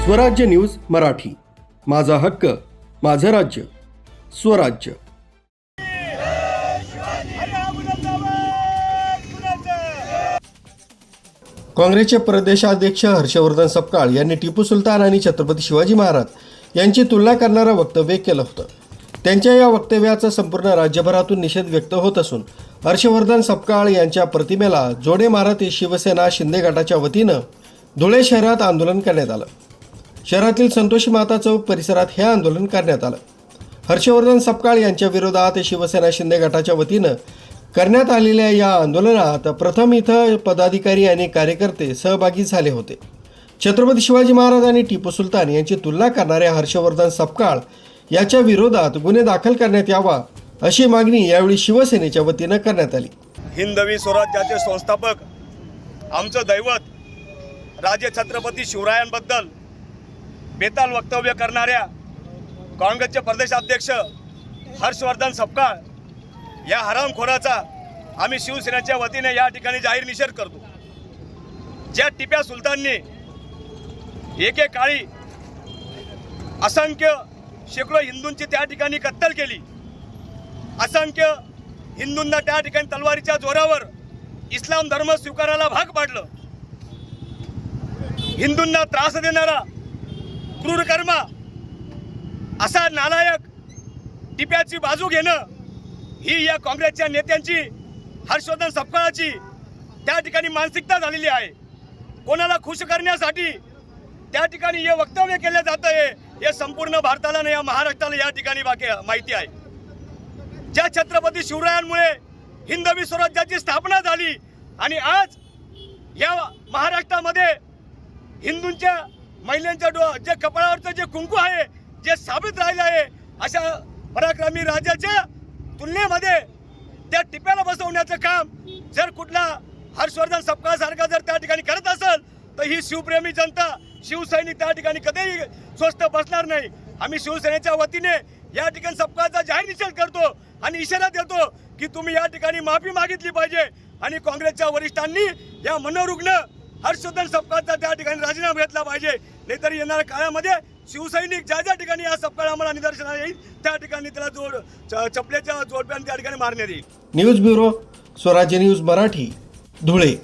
स्वराज्य न्यूज मराठी, माझा हक्क माझं राज्य स्वराज्य। काँग्रेसचे प्रदेशाध्यक्ष हर्षवर्धन सपकाळ यांनी टिपू सुलतान आणि छत्रपती शिवाजी महाराज यांची तुलना करणारं वक्तव्य केलं होतं। त्यांच्या या वक्तव्याचा संपूर्ण राज्यभरातून निषेध व्यक्त होत असून हर्षवर्धन सपकाळ यांच्या प्रतिमेला जोडे मारत शिवसेना शिंदे गटाच्या वतीनं धुळे शहरात आंदोलन करण्यात आलं। शहरातील संतोषी माता चौक परिसरात हे आंदोलन करण्यात आलं। हर्षवर्धन सपकाळ यांच्या विरोधात शिवसेना शिंदे गटाच्या वतीनं करण्यात आलेल्या या आंदोलनात प्रथम इथं पदाधिकारी आणि कार्यकर्ते सहभागी झाले होते। छत्रपती शिवाजी महाराज आणि टिपू सुलतान यांची तुलना करणाऱ्या हर्षवर्धन सपकाळ याच्या विरोधात गुन्हे दाखल करण्यात यावा अशी मागणी यावेळी शिवसेनेच्या वतीनं करण्यात आली। हिंदवी स्वराज्याचे संस्थापक आमचं दैवत राजे छत्रपती शिवरायांबद्दल बेताल वक्तव्य करणाऱ्या काँग्रेसचे प्रदेशाध्यक्ष हर्षवर्धन सपकाळ या हरामखोराचा आम्ही शिवसेनेच्या वतीने या ठिकाणी जाहीर निषेध करतो। ज्या टिप्या सुलतानने एकेकाळी असंख्य शेकडो हिंदूंची त्या ठिकाणी कत्तल केली, असंख्य हिंदूंना त्या ठिकाणी तलवारीच्या जोरावर इस्लाम धर्म स्वीकारायला भाग पाडलं, हिंदूंना त्रास देणारा क्रूर कर्म असा नालायक टिप्याची बाजू घेणं ही या काँग्रेसच्या नेत्यांची हर्षवर्धन सपकाळाची त्या ठिकाणी मानसिकता झालेली आहे। कोणाला खुश करण्यासाठी त्या ठिकाणी हे वक्तव्य केले जात आहे हे संपूर्ण भारताला आणि या महाराष्ट्राला या ठिकाणी माहिती आहे। ज्या छत्रपती शिवरायांमुळे हिंदवी स्वराज्याची स्थापना झाली आणि आज या महाराष्ट्रामध्ये हिंदूंच्या महिलांच्या जे कपाळावरचं जे कुंकू आहे जे साबित राहिलं आहे, अशा पराक्रमी राजाच्या तुलनेमध्ये त्या टिप्याला बसवण्याचं काम जर कुठला हर्षवर्धन सपकाळ सारखा जर त्या ठिकाणी करत असेल तर ही शिवप्रेमी जनता शिवसैनिक त्या ठिकाणी कधीही स्वस्थ बसणार नाही। आम्ही शिवसेनेच्या वतीने या ठिकाणी सपकाळचा जाहीर निषेध करतो आणि इशारा देतो की तुम्ही या ठिकाणी माफी मागितली पाहिजे आणि काँग्रेसच्या वरिष्ठांनी या मनोरुग्ण हर्षवर्धन सपकाळचा त्या ठिकाणी राजीनामा घेतला पाहिजे, नाहीतर येणाऱ्या काळामध्ये शिवसैनिक ज्या ज्या ठिकाणी या सपकाळ आम्हाला निदर्शनास येईल त्या ठिकाणी त्याला चपलेच्या जोडप्याने त्या ठिकाणी मारण्यात येईल। न्यूज ब्युरो, स्वराज्य न्यूज मराठी, धुळे।